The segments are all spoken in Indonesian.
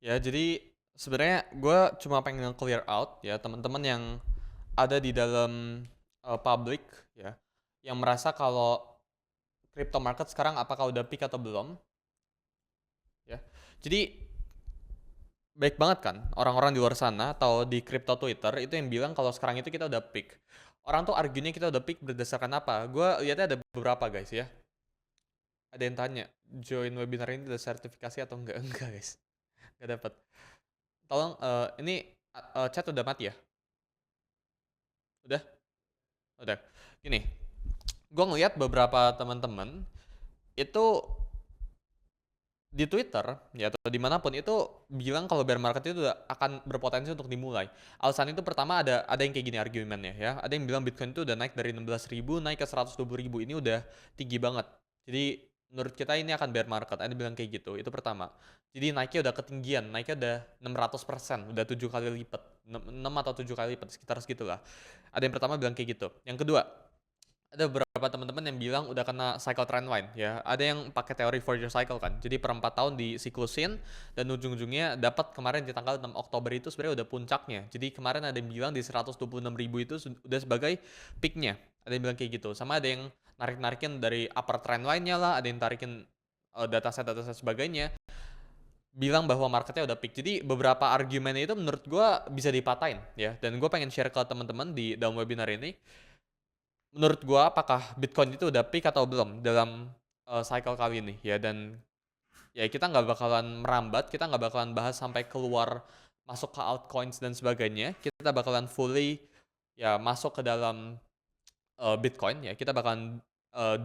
Ya, jadi sebenarnya gue cuma pengen clear out ya teman-teman yang ada di dalam public ya, yang merasa kalau crypto market sekarang apakah udah peak atau belum ya. Jadi baik banget kan orang-orang di luar sana atau di crypto Twitter itu yang bilang kalau sekarang itu kita udah peak. Orang tuh arguenya kita udah peak berdasarkan apa? Gue lihatnya ada beberapa guys ya. Ada yang tanya, join webinar ini udah sertifikasi atau enggak? Enggak guys, enggak dapat. Tolong ini chat udah mati ya? Udah? Udah. Gini, gue ngeliat beberapa teman-teman itu di Twitter ya atau dimanapun itu bilang kalau bear market itu akan berpotensi untuk dimulai. Alasan itu pertama ada yang kayak gini argumennya ya. Ada yang bilang Bitcoin itu udah naik dari 16.000 naik ke 120.000, ini udah tinggi banget. Jadi menurut kita ini akan bear market. Ada yang bilang kayak gitu. Itu pertama. Jadi naiknya udah ketinggian, naiknya udah 600%, udah 7 kali lipat. 6 atau 7 kali lipat sekitar segitulah. Ada yang pertama bilang kayak gitu. Yang kedua, ada beberapa teman-teman yang bilang udah kena cycle trend line ya. Ada yang pakai teori Fourier cycle kan. Jadi per 4 tahun disiklusin dan ujung-ujungnya dapat kemarin di tanggal 6 Oktober itu sebenarnya udah puncaknya. Jadi kemarin ada yang bilang di 126.000 itu udah sebagai peaknya. Ada yang bilang kayak gitu. Sama ada yang narik-narikin dari upper trend line-nya lah, ada yang tarikin dataset sebagainya bilang bahwa marketnya udah peak. Jadi beberapa argumen itu menurut gue bisa dipatahin ya. Dan gue pengen share ke teman-teman di dalam webinar ini menurut gua apakah Bitcoin itu udah peak atau belum dalam cycle kali ini ya. Dan ya kita nggak bakalan merambat, kita nggak bakalan bahas sampai keluar masuk ke altcoins dan sebagainya. Kita bakalan fully ya masuk ke dalam Bitcoin ya. Kita bakalan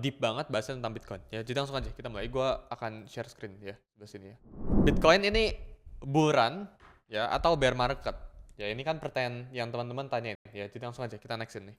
deep banget bahasnya tentang Bitcoin ya. Jadi langsung aja kita mulai. Gua akan share screen ya sebelah sini ya. Bitcoin ini bull run ya atau bear market ya. Ini kan pertanyaan yang teman-teman tanyain ya. Jadi langsung aja kita nextin nih.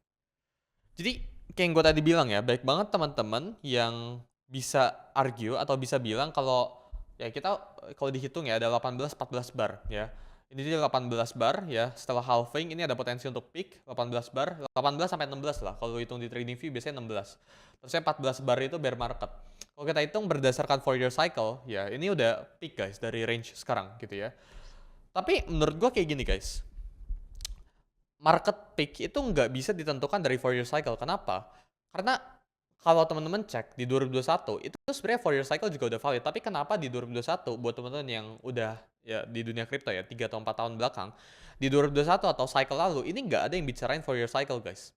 Jadi kayak yang gue tadi bilang ya, baik banget teman-teman yang bisa argue atau bisa bilang kalau ya kita kalau dihitung ya ada 18-14 bar ya. Ini dia 18 bar ya, setelah halving ini ada potensi untuk peak 18 bar, 18 sampai 16 lah. Kalau hitung di trading view biasanya 16. Terusnya 14 bar itu bear market. Kalau kita hitung berdasarkan Fourier cycle, ya ini udah peak guys dari range sekarang gitu ya. Tapi menurut gue kayak gini guys, market peak itu nggak bisa ditentukan dari Fourier cycle. Kenapa? Karena kalau teman-teman cek di 2021 itu sebenarnya Fourier cycle juga udah valid. Tapi kenapa di 2021 buat teman-teman yang udah ya di dunia kripto ya 3 atau 4 tahun belakang, di 2021 atau cycle lalu ini nggak ada yang bicarain Fourier cycle guys.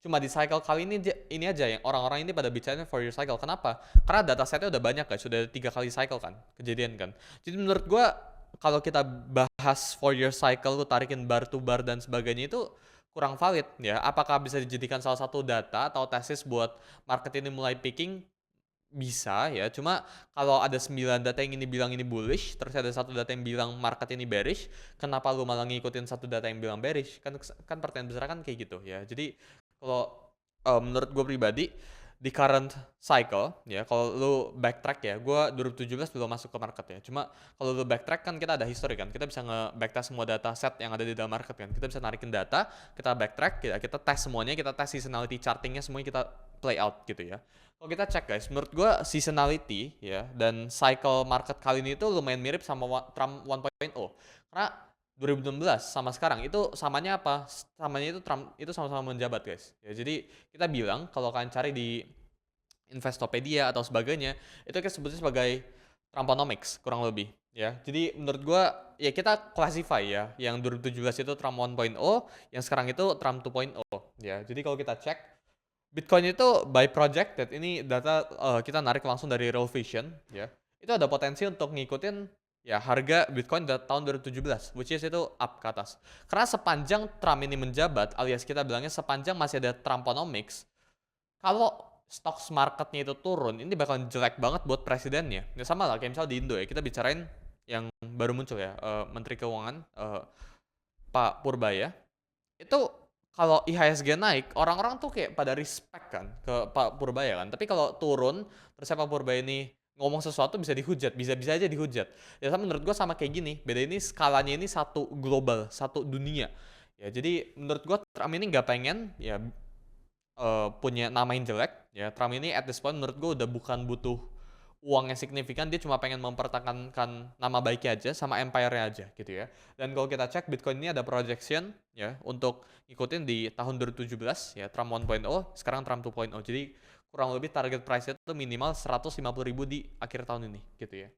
Cuma di cycle kali ini aja yang orang-orang ini pada bicarain Fourier cycle. Kenapa? Karena datasetnya udah banyak guys, sudah 3 kali cycle kan, kejadian kan. Jadi menurut gua kalau kita bahas Fourier cycle, lu tarikin bar to bar dan sebagainya itu kurang valid ya. Apakah bisa dijadikan salah satu data atau tesis buat market ini mulai peaking? Bisa ya. Cuma kalau ada 9 data yang ini bilang ini bullish, terus ada satu data yang bilang market ini bearish, kenapa lu malah ngikutin satu data yang bilang bearish? Kan pertanyaan besar kan kayak gitu ya. Jadi kalau menurut gue pribadi di current cycle ya, kalau lu backtrack ya, gue 2017 belum masuk ke market ya. Cuma kalau lu backtrack kan kita ada history kan, kita bisa nge-backtest semua data set yang ada di dalam market kan. Kita bisa narikin data, kita backtrack, kita tes semuanya, kita tes seasonality chartingnya semuanya kita play out gitu ya. Kalau kita cek guys, menurut gue seasonality ya dan cycle market kali ini itu lumayan mirip sama Trump 1.0. Karena 2016 sama sekarang itu samanya apa? Samanya itu Trump itu sama-sama menjabat guys. Ya, jadi kita bilang kalau kalian cari di Investopedia atau sebagainya, itu kita sebutnya sebagai Trumponomics kurang lebih ya. Jadi menurut gua ya kita classify ya, yang 2017 itu Trump 1.0, yang sekarang itu Trump 2.0 ya. Jadi kalau kita cek Bitcoin itu by projected, ini data kita narik langsung dari Real Vision ya. Itu ada potensi untuk ngikutin ya harga Bitcoin tahun 2017, which is itu up ke atas. Karena sepanjang Trump ini menjabat, alias kita bilangnya sepanjang masih ada Trumponomics, kalau stocks marketnya itu turun, ini bakal jelek banget buat presidennya. Ya sama lah kayak misal di Indo ya, kita bicarain yang baru muncul ya, Menteri Keuangan Pak Purbaya. Itu kalau IHSG naik, orang-orang tuh kayak pada respect kan ke Pak Purbaya kan. Tapi kalau turun, terus Pak Purbaya ini ngomong sesuatu bisa dihujat, bisa-bisa aja dihujat. Ya sama menurut gue sama kayak gini, beda ini skalanya ini satu global, satu dunia. Ya jadi menurut gue Trump ini nggak pengen ya punya nama yang jelek. Ya Trump ini at this point menurut gue udah bukan butuh uangnya signifikan, dia cuma pengen mempertahankan nama baiknya aja sama empire-nya aja gitu ya. Dan kalau kita cek Bitcoin ini ada projection ya untuk ngikutin di tahun 2017 ya, Trump 1.0, sekarang Trump 2.0. Jadi kurang lebih target price itu minimal 150.000 di akhir tahun ini gitu ya.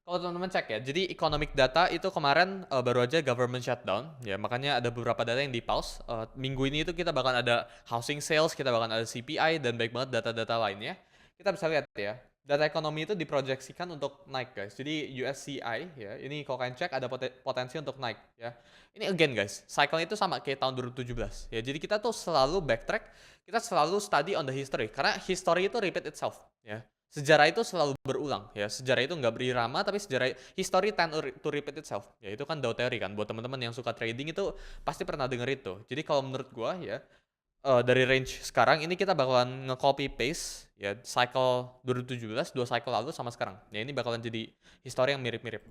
Kalau teman-teman cek ya, jadi economic data itu kemarin baru aja government shutdown, ya makanya ada beberapa data yang di pause. Minggu ini itu kita bakal ada housing sales, kita bakal ada CPI dan baik banget data-data lainnya. Kita bisa lihat ya, data ekonomi itu diproyeksikan untuk naik guys. Jadi USCI ya, ini kalau kalian cek ada potensi untuk naik ya. Ini again guys, cycle itu sama kayak tahun 2017 ya. Jadi kita tuh selalu backtrack, kita selalu study on the history karena history itu repeat itself ya. Sejarah itu selalu berulang ya. Sejarah itu nggak berirama tapi sejarah history tend to repeat itself. Ya itu kan Dow theory kan. Buat teman-teman yang suka trading itu pasti pernah denger itu. Jadi kalau menurut gua ya dari range sekarang ini kita bakalan nge-copy paste ya cycle 2017, dua cycle lalu sama sekarang. Ya ini bakalan jadi history yang mirip-mirip.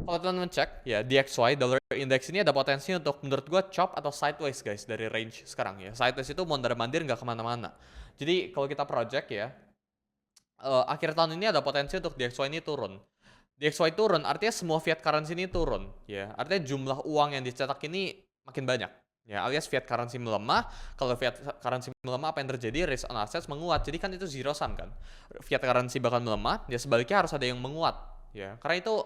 Kalau teman-teman cek ya DXY dollar index ini ada potensi untuk menurut gua chop atau sideways guys dari range sekarang ya. Sideways itu mondar-mandir nggak kemana-mana. Jadi kalau kita project ya akhir tahun ini ada potensi untuk DXY ini turun. DXY turun artinya semua fiat currency ini turun, ya. Artinya jumlah uang yang dicetak ini makin banyak, ya. Alias fiat currency melemah. Kalau fiat currency melemah, apa yang terjadi? Risk on assets menguat. Jadi kan itu zero sum kan. Fiat currency bakal melemah, ya sebaliknya harus ada yang menguat, ya. Karena itu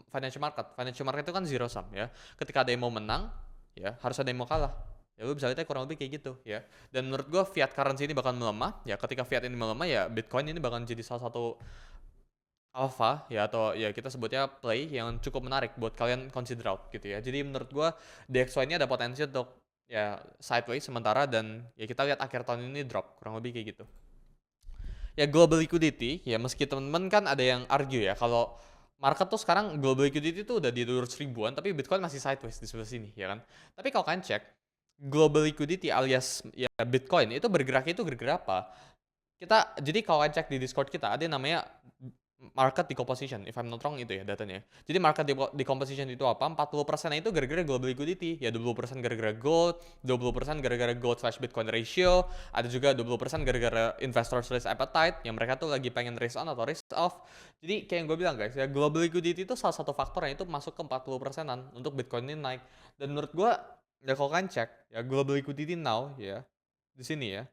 financial market. Financial market itu kan zero sum, ya. Ketika ada yang mau menang, ya harus ada yang mau kalah. Ya lu bisa lihatnya kurang lebih kayak gitu ya. Dan menurut gua fiat currency ini bakal melemah ya. Ketika fiat ini melemah ya Bitcoin ini bakal jadi salah satu alpha ya, atau ya kita sebutnya play yang cukup menarik buat kalian consider out gitu ya. Jadi menurut gua DXY ini ada potensi untuk ya sideways sementara dan ya kita lihat akhir tahun ini drop kurang lebih kayak gitu. Ya global liquidity ya, meski teman-teman kan ada yang argue ya kalau market tuh sekarang global liquidity tuh udah di 200 ribuan tapi Bitcoin masih sideways di sebelah sini ya kan. Tapi kalau kalian cek global liquidity alias ya Bitcoin itu bergerak apa? Jadi kalau kalian cek di Discord kita ada yang namanya market decomposition, if I'm not wrong itu ya datanya. Jadi market decomposition itu apa? 40% itu gara-gara global liquidity. Ya 20% gara-gara gold, 20% gara-gara gold slash Bitcoin ratio, ada juga 20% gara-gara investors risk appetite yang mereka tuh lagi pengen risk on atau risk off. Jadi kayak yang gue bilang guys, ya global liquidity itu salah satu faktor yang itu masuk ke 40%-an untuk Bitcoin ini naik. Dan menurut gue ya kalau kalian cek ya global liquidity now ya di sini ya.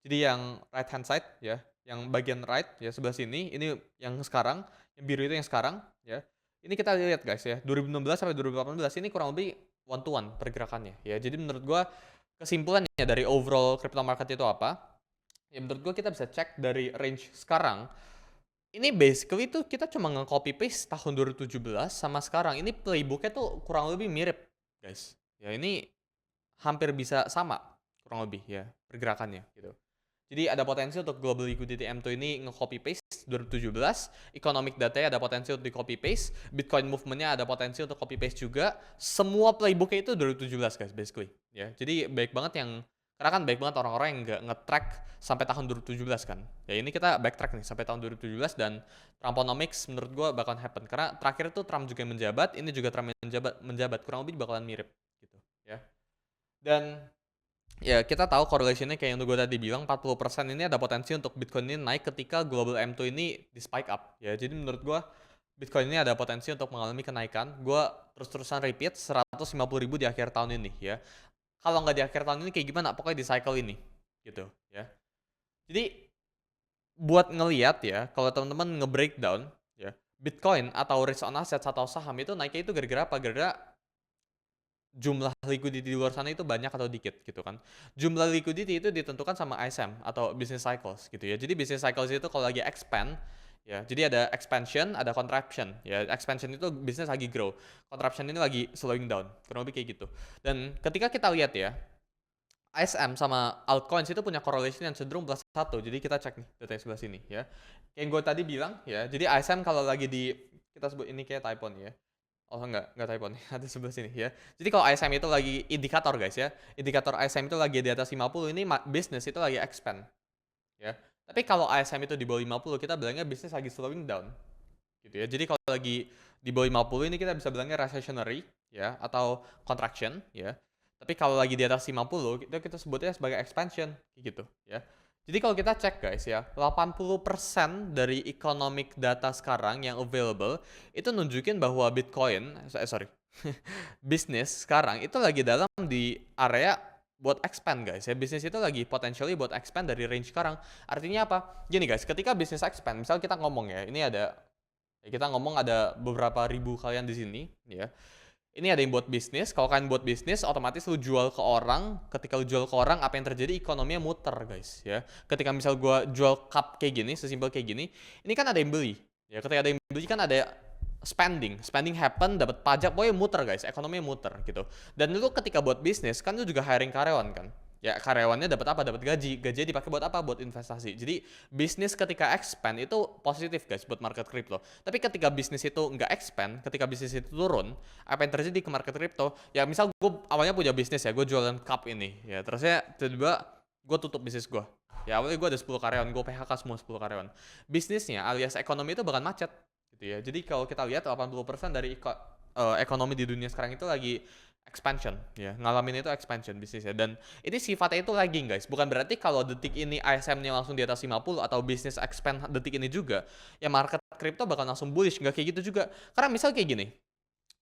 Jadi yang right hand side ya, yang bagian right ya sebelah sini, ini yang sekarang, yang biru itu yang sekarang ya. Ini kita lihat guys ya, 2016 sampai 2018 ini kurang lebih one to one pergerakannya ya. Jadi menurut gua kesimpulannya dari overall crypto market itu apa? Ya menurut gua kita bisa cek dari range sekarang. Ini basically tuh kita cuma nge-copy paste tahun 2017 sama sekarang. Ini playbooknya tuh kurang lebih mirip guys. Ya ini hampir bisa sama kurang lebih ya pergerakannya gitu. Jadi ada potensi untuk global liquidity M2 ini nge-copy paste 2017, economic data ada potensi untuk di copy paste, Bitcoin movement-nya ada potensi untuk copy paste juga. Semua playbook-nya itu 2017 guys basically ya. Jadi baik banget yang karena kan baik banget orang-orang yang nggak nge-track sampai tahun 2017 kan. Ya ini kita backtrack nih sampai tahun 2017 dan Trumponomics menurut gua bakalan happen karena terakhir itu Trump juga yang menjabat, ini juga Trump yang menjabat kurang lebih bakalan mirip gitu ya. Dan ya kita tahu correlationnya kayak yang gue tadi bilang 40% ini ada potensi untuk Bitcoin ini naik ketika global M2 ini di spike up ya. Jadi menurut gue Bitcoin ini ada potensi untuk mengalami kenaikan. Gue terus-terusan repeat 150.000 di akhir tahun ini ya. Kalau nggak di akhir tahun ini kayak gimana? Pokoknya di cycle ini gitu ya. Jadi buat ngelihat ya, kalau teman-teman nge-breakdown ya, Bitcoin atau risk on assets atau saham itu naiknya itu gara-gara apa? Gara-gara jumlah liquidity di luar sana itu banyak atau dikit gitu kan. Jumlah liquidity itu ditentukan sama ISM atau business cycles gitu ya. Jadi business cycles itu kalau lagi expand ya, jadi ada expansion, ada contraction ya. Expansion itu bisnis lagi grow, contraction ini lagi slowing down, kurang lebih kayak gitu. Dan ketika kita lihat ya, ISM sama altcoins itu punya correlation yang cenderung plus satu. Jadi kita cek nih data sebelah sini ya. Yang gue tadi bilang ya, jadi ISM kalau lagi di kita sebut ini kayak typo nih ya. Oh enggak typo nih, ada sebelah sini ya. Jadi kalau ISM itu lagi indikator guys ya, indikator ISM itu lagi di atas 50, ini bisnis itu lagi expand ya. Tapi kalau ISM itu di bawah 50, kita bilangnya bisnis lagi slowing down gitu ya. Jadi kalau lagi di bawah 50 ini kita bisa bilangnya recessionary ya, atau contraction ya. Tapi kalau lagi di atas 50, kita sebutnya sebagai expansion gitu ya. Jadi kalau kita cek guys ya, 80% dari economic data sekarang yang available itu nunjukin bahwa Bitcoin, sorry, bisnis sekarang itu lagi dalam di area buat expand guys ya. Bisnis itu lagi potentially buat expand dari range sekarang. Artinya apa? Gini guys, ketika bisnis expand, misal kita ngomong ya, ini ada kita ngomong ada beberapa ribu kalian di sini ya. Ini ada yang buat bisnis, kalau kalian buat bisnis, otomatis lu jual ke orang, ketika lu jual ke orang, apa yang terjadi? Ekonominya muter, guys, ya. Ketika misal gua jual cup kayak gini, sesimpel kayak gini, ini kan ada yang beli. Ya, ketika ada yang beli kan ada spending happen, dapat pajak, pokoknya muter, guys, ekonominya muter, gitu. Dan lu ketika buat bisnis, kan lu juga hiring karyawan, kan? Ya, karyawannya dapat apa? Dapat gaji. Gajinya dipakai buat apa? Buat investasi. Jadi, bisnis ketika expand itu positif, guys, buat market crypto. Tapi ketika bisnis itu nggak expand, ketika bisnis itu turun, apa yang terjadi ke market crypto? Ya, misal gue awalnya punya bisnis ya, gue jualan cup ini. Ya, terusnya tiba-tiba gue tutup bisnis gue. Ya, awalnya gue ada 10 karyawan, gue PHK semua 10 karyawan. Bisnisnya alias ekonomi itu bahkan macet. Gitu ya. Jadi, kalau kita lihat 80% dari ekonomi di dunia sekarang itu lagi expansion ya, ngalamin itu expansion bisnisnya, dan ini sifatnya itu lagging guys, bukan berarti kalau detik ini ISM-nya langsung di atas 50 atau bisnis expand detik ini juga ya market crypto bakal langsung bullish, nggak kayak gitu juga. Karena misal kayak gini,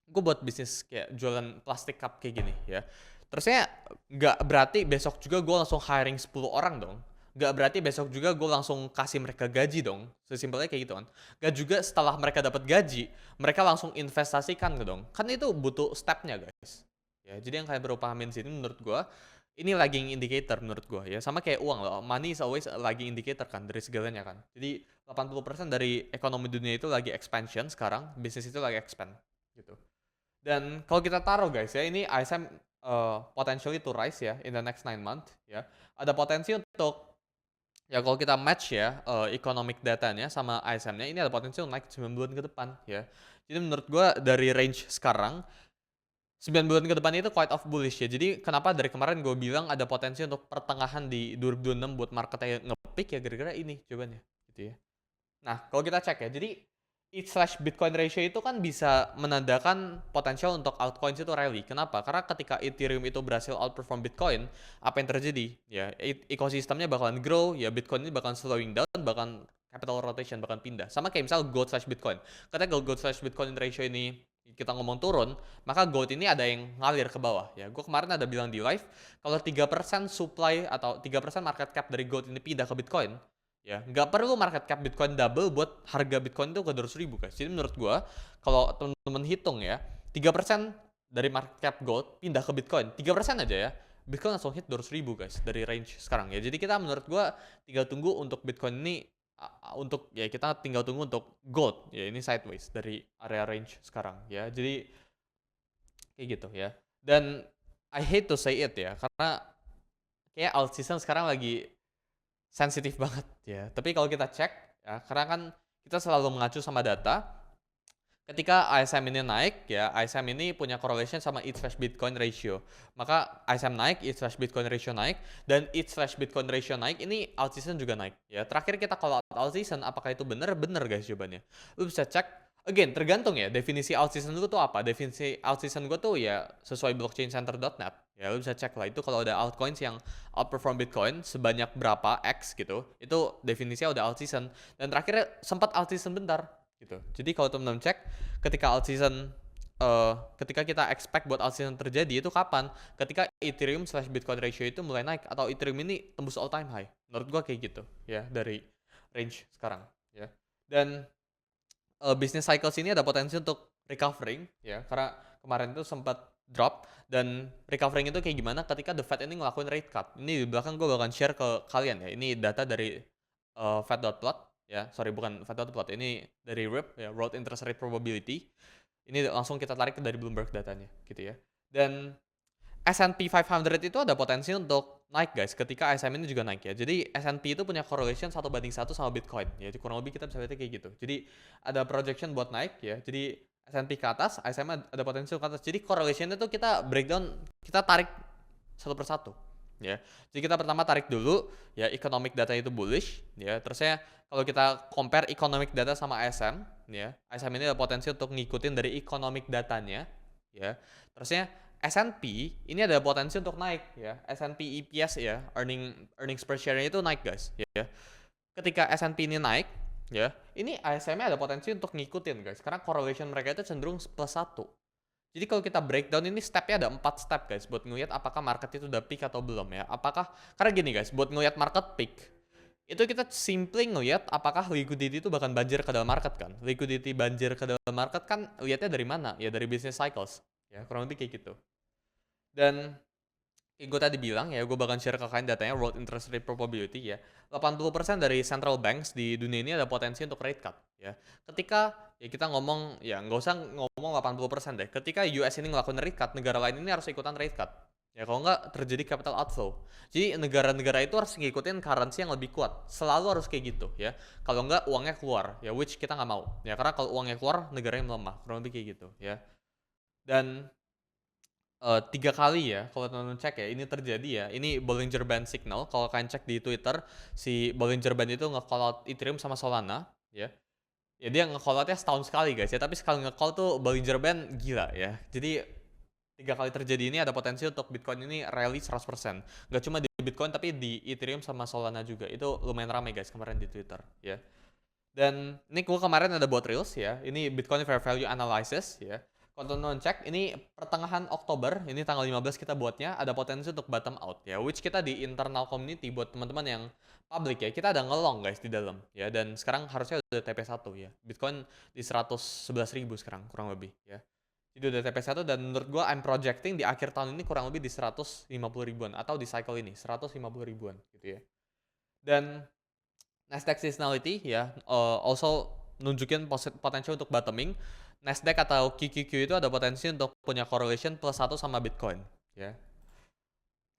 gue buat bisnis kayak jualan plastik cup kayak gini ya, terusnya nggak berarti besok juga gue langsung hiring 10 orang dong, nggak berarti besok juga gue langsung kasih mereka gaji dong, sesimpelnya kayak gitu kan. Nggak juga setelah mereka dapat gaji mereka langsung investasikan dong, kan itu butuh stepnya guys. Ya, jadi yang kalian perlu pahamin sini menurut gua, ini lagging indicator menurut gua ya. Sama kayak uang loh. Money is always a lagging indicator kan dari segalanya kan. Jadi 80% dari ekonomi dunia itu lagi expansion sekarang, bisnis itu lagi expand gitu. Dan kalau kita taruh guys ya, ini ISM potentially to rise ya in the next 9 month ya. Ada potensi untuk ya kalau kita match ya economic datanya sama ISM-nya, ini ada potensi untuk naik 9 bulan ke depan ya. Jadi menurut gua dari range sekarang 9 bulan ke depan itu quite of bullish ya. Jadi kenapa dari kemarin gue bilang ada potensi untuk pertengahan di 2026 buat marketnya nge-peak ya gara-gara ini jawabannya gitu ya. Nah, kalau kita cek ya, jadi ETH/Bitcoin ratio itu kan bisa menandakan potensial untuk altcoins itu rally. Kenapa? Karena ketika Ethereum itu berhasil outperform Bitcoin, apa yang terjadi? Ya, ekosistemnya bakalan grow, ya Bitcoin ini bakalan slowing down, bahkan capital rotation bakalan pindah. Sama kayak misal gold/Bitcoin. Ketika gold/Bitcoin ratio ini kita ngomong turun, maka gold ini ada yang ngalir ke bawah ya. Gue kemarin ada bilang di live, kalau 3% supply atau 3% market cap dari gold ini pindah ke Bitcoin, ya nggak perlu market cap Bitcoin double buat harga Bitcoin itu ke 200.000 guys. Jadi menurut gua kalau temen-temen hitung ya, 3% dari market cap gold pindah ke Bitcoin, 3% aja ya, Bitcoin langsung hit 200.000 guys dari range sekarang ya. Jadi kita menurut gua tinggal tunggu untuk Bitcoin ini untuk ya kita tinggal tunggu untuk gold ya, ini sideways dari area range sekarang ya. Jadi kayak gitu ya. Dan I hate to say it ya, karena kayak alt season sekarang lagi sensitif banget ya. Tapi kalau kita cek ya, karena kan kita selalu mengacu sama data. Ketika ISM ini naik ya, ISM ini punya correlation sama ETH/Bitcoin ratio. Maka ISM naik, ETH/Bitcoin ratio naik, dan ETH/Bitcoin ratio naik, ini alt season juga naik. Ya, terakhir kita kalau alt season apakah itu benar? Benar guys jawabannya. Lu bisa cek. Again, tergantung ya, definisi alt season lu tuh apa? Definisi alt season gue tuh ya sesuai blockchaincenter.net. Ya, lu bisa cek lah itu kalau ada altcoins yang outperform Bitcoin sebanyak berapa X gitu, itu definisinya udah alt season. Dan terakhirnya sempat alt season bentar gitu. Jadi kalau teman-teman cek ketika alt season ketika kita expect buat alt season terjadi itu kapan? Ketika Ethereum/Bitcoin ratio itu mulai naik atau Ethereum ini tembus all time high. Menurut gua kayak gitu ya dari range sekarang ya. Dan business cycles ini ada potensi untuk recovering ya, karena kemarin itu sempat drop, dan recovering itu kayak gimana ketika the Fed ini ngelakuin rate cut. Ini di belakang gue bakal share ke kalian ya. Ini data dari Fed.plot ya, sorry bukan Fed.plot, ini dari RIP ya, Road Interest Rate Probability. Ini langsung kita tarik dari Bloomberg datanya gitu ya. Dan S&P 500 itu ada potensi untuk naik guys ketika ISM ini juga naik ya. Jadi S&P itu punya correlation 1:1 sama Bitcoin ya. Jadi kurang lebih kita bisa lihatnya kayak gitu. Jadi ada projection buat naik ya. Jadi S&P ke atas, ISM ada potensi ke atas. Jadi correlation itu kita breakdown, kita tarik satu persatu ya. Jadi kita pertama tarik dulu ya economic data itu bullish ya. Terusnya kalau kita compare economic data sama ISM ya, ISM ini ada potensi untuk ngikutin dari economic datanya ya. Terusnya S&P ini ada potensi untuk naik ya. S&P EPS ya, earnings per share-nya itu naik guys ya. Ketika S&P ini naik ya, ini ASM-nya ada potensi untuk ngikutin guys, karena correlation mereka itu cenderung +1. Jadi kalau kita breakdown ini stepnya ada 4 step guys, buat ngeliat apakah market itu udah peak atau belum ya. Karena gini guys, buat ngeliat market peak, itu kita simply ngeliat apakah liquidity itu bahkan banjir ke dalam market kan. Liquidity banjir ke dalam market kan lihatnya dari mana? Ya dari business cycles. Ya kurang lebih kayak gitu. Dan kayak gue tadi bilang ya, gue bakal share ke kalian datanya world interest rate probability ya. 80% dari central banks di dunia ini ada potensi untuk rate cut ya. Ketika ya kita ngomong ya nggak usah ngomong 80% deh. Ketika US ini ngelakuin rate cut, negara lain ini harus ikutan rate cut. Ya kalau nggak terjadi capital outflow. Jadi negara-negara itu harus ngikutin currency yang lebih kuat. Selalu harus kayak gitu ya. Kalau nggak uangnya keluar ya, which kita nggak mau. Ya karena kalau uangnya keluar negaranya melemah. Kurang lebih kayak gitu ya. Dan 3 kali ya, kalau teman-teman cek ya, ini terjadi ya. Ini Bollinger Band signal. Kalau kalian cek di Twitter, si Bollinger Band itu nge-call out Ethereum sama Solana ya. Ya dia nge-call outnya setahun sekali guys ya, tapi sekali nge-call tuh Bollinger Band gila ya. Jadi 3 kali terjadi ini ada potensi untuk Bitcoin ini rally 100%. Gak cuma di Bitcoin tapi di Ethereum sama Solana juga. Itu lumayan ramai guys kemarin di Twitter ya. Dan ini gue kemarin ada buat Reels ya. Ini Bitcoin Fair Value Analysis ya. Kalau teman-teman cek, ini pertengahan Oktober, ini tanggal 15 kita buatnya, ada potensi untuk bottom out ya. Which kita di internal community buat teman-teman yang public ya, kita ada ngelong guys di dalam ya. Dan sekarang harusnya udah TP1 ya. Bitcoin di 111.000 sekarang kurang lebih ya. Jadi udah TP1 dan menurut gua I'm projecting di akhir tahun ini kurang lebih di 150 ribuan atau di cycle ini 150 ribuan gitu ya. Dan Nasdaq seasonality ya, also nunjukin potensi untuk bottoming. Nasdaq atau QQQ itu ada potensi untuk punya correlation +1 sama Bitcoin ya.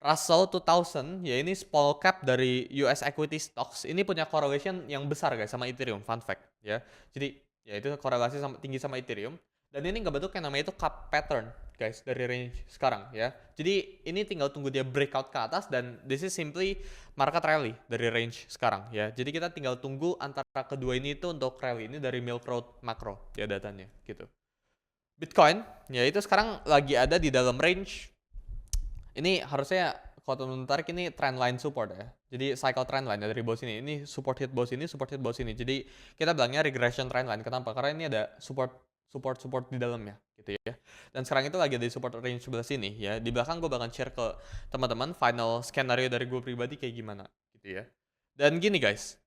Russell 2000 ya, ini small cap dari US equity stocks. Ini punya correlation yang besar guys sama Ethereum, fun fact ya. Jadi ya itu korelasi tinggi sama Ethereum. Dan ini ngebentuk yang namanya itu cup pattern guys dari range sekarang ya. Jadi ini tinggal tunggu dia breakout ke atas dan this is simply market rally dari range sekarang ya. Jadi kita tinggal tunggu antara kedua ini itu untuk rally. Ini dari Milk Road Macro ya datanya gitu. Bitcoin ya itu sekarang lagi ada di dalam range. Ini harusnya kalau teman-teman tarik ini trendline support ya. Jadi cycle trendline dari bawah sini. Ini support hit bawah sini, support hit bawah sini. Jadi kita bilangnya regression trendline. Kenapa? Karena ini ada support di dalamnya gitu ya. Dan sekarang itu lagi ada di support range sebelah sini ya. Di belakang gue bakal share ke teman-teman final skenario dari gue pribadi kayak gimana gitu ya. Dan gini guys,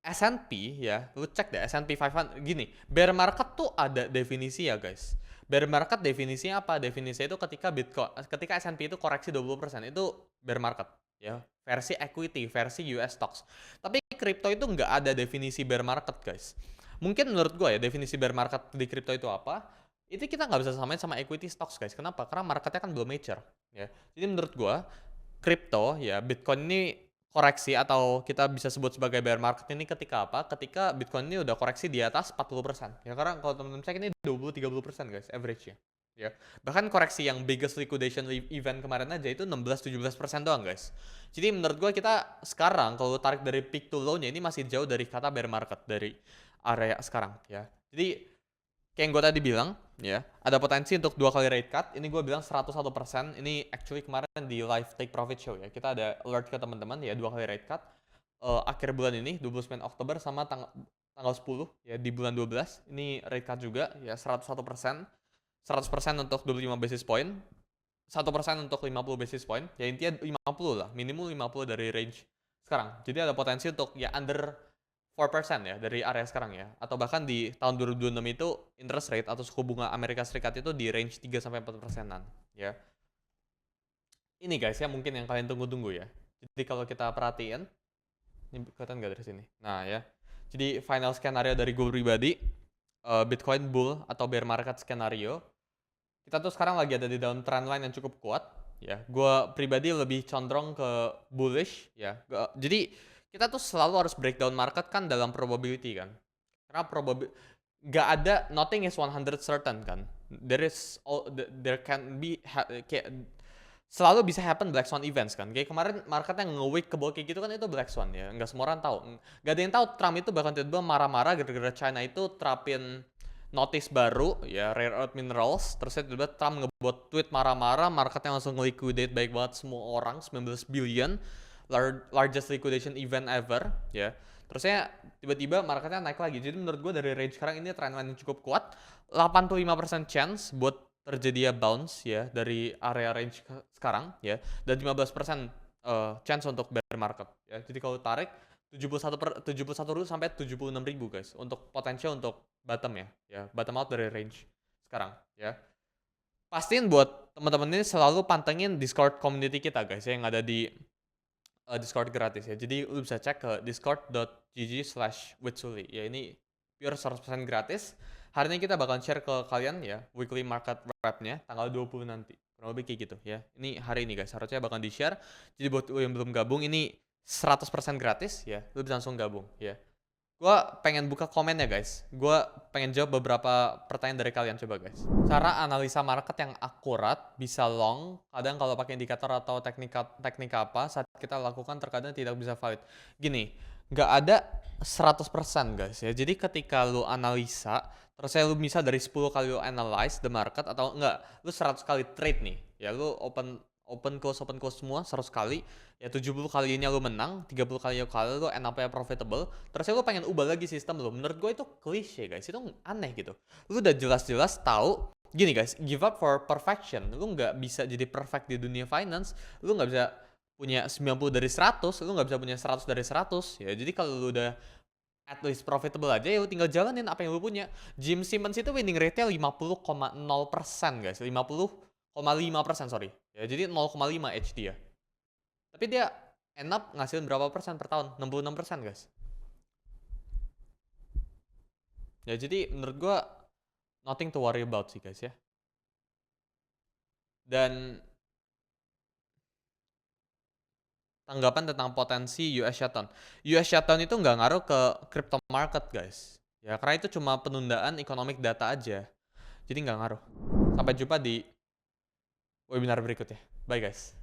S&P ya, lu cek deh S&P 500 gini, bear market tuh ada definisi ya guys. Bear market definisinya apa? Definisinya itu ketika S&P itu koreksi 20% itu bear market ya, versi equity, versi US stocks. Tapi kripto itu nggak ada definisi bear market guys. Mungkin menurut gue ya, definisi bear market di kripto itu apa? Itu kita nggak bisa samain sama equity stocks guys. Kenapa? Karena marketnya kan belum mature ya. Jadi menurut gue kripto ya, Bitcoin ini koreksi atau kita bisa sebut sebagai bear market ini ketika apa? Ketika Bitcoin ini udah koreksi di atas 40%. Ya karena kalau teman-teman cek ini 20-30% guys average-nya. Ya. Bahkan koreksi yang biggest liquidation event kemarin aja itu 16-17% doang guys. Jadi menurut gue kita sekarang kalau tarik dari peak to low-nya ini masih jauh dari kata bear market dari area sekarang ya. Jadi kayak yang gue tadi bilang ya, ada potensi untuk 2 kali rate cut. Ini gue bilang 101%. Ini actually kemarin di live take profit show ya. Kita ada alert ke teman-teman ya, 2 kali rate cut. Akhir bulan ini 29 Oktober sama tanggal 10 ya di bulan 12. Ini rate cut juga ya 101%. 100% untuk 25 basis point. 1% untuk 50 basis point. Ya intinya 50 lah, minimum 50 dari range sekarang. Jadi ada potensi untuk ya under 4% ya dari area sekarang ya. Atau bahkan di tahun 2026 itu interest rate atau suku bunga Amerika Serikat itu di range 3-4%-an ya. Ini guys ya mungkin yang kalian tunggu-tunggu ya. Jadi kalau kita perhatiin, ini kelihatan nggak dari sini? Nah ya. Jadi final skenario dari gue pribadi, Bitcoin bull atau bear market skenario. Kita tuh sekarang lagi ada di dalam trendline yang cukup kuat ya. Gue pribadi lebih condong ke bullish ya. Jadi kita tuh selalu harus breakdown market kan dalam probability kan. Karena nggak ada, nothing is 100 certain kan. There can be kayak selalu bisa happen black swan events kan. Kayak kemarin market yang nge-week ke bawah kayak gitu kan itu black swan ya. Nggak semua orang tahu. Nggak ada yang tahu Trump itu bahkan tiba-tiba marah-marah gara-gara China itu terapin notice baru ya, rare earth minerals, terus tiba-tiba Trump ngebuat tweet marah-marah, marketnya langsung nge-liquidate baik banget semua orang, 19 billion, largest liquidation event ever ya. Terusnya tiba-tiba marketnya naik lagi. Jadi menurut gue dari range sekarang ini trendline yang cukup kuat, 85% chance buat terjadi bounce ya dari area range sekarang ya, dan 15% chance untuk bear market ya. Jadi kalau tarik 71 ribu sampai 76 ribu guys untuk potensial untuk bottom ya bottom out dari range sekarang ya. Pastiin buat teman-teman ini selalu pantengin Discord community kita guys ya, yang ada di Discord gratis ya. Jadi lu bisa cek ke discord.gg/witsuli ya, ini pure 100% gratis. Hari ini kita bakal share ke kalian ya weekly market wrap-nya tanggal 20 nanti. Kurang lebih kayak gitu ya. Ini hari ini guys, harusnya bakal di-share. Jadi buat lu yang belum gabung, ini 100% gratis ya. Lu bisa langsung gabung ya. Gua pengen buka komen ya guys. Gua pengen jawab beberapa pertanyaan dari kalian, coba guys. Cara analisa market yang akurat, bisa long, kadang kalau pakai indikator atau teknik apa saat kita lakukan terkadang tidak bisa valid. Gini, nggak ada 100% guys ya. Jadi ketika lu analisa, terus lu bisa dari 10 kali lu analyze the market, atau enggak, lu 100 kali trade nih. Ya lu open close semua 100 kali. Ya 70 kalinya lu menang, 30 kali lu end up profitable. Terus lu pengen ubah lagi sistem lu. Menurut gue itu klise guys, itu aneh gitu. Lu udah jelas-jelas tahu, gini guys, give up for perfection. Lu nggak bisa jadi perfect di dunia finance. Lu nggak bisa punya 90 dari 100, lu nggak bisa punya 100 dari 100. Ya jadi kalau lu udah at least profitable aja, ya lu tinggal jalanin apa yang lu punya. Jim Simmons itu winning rate-nya 50,0% guys. 50,5% sorry. Ya jadi 0,5 H dia. Tapi dia end up ngasilin berapa persen per tahun? 66% guys. Ya jadi menurut gua nothing to worry about sih guys ya. Dan tanggapan tentang potensi US shutdown. US shutdown itu nggak ngaruh ke crypto market guys. Ya karena itu cuma penundaan economic data aja. Jadi nggak ngaruh. Sampai jumpa di webinar berikutnya. Bye guys.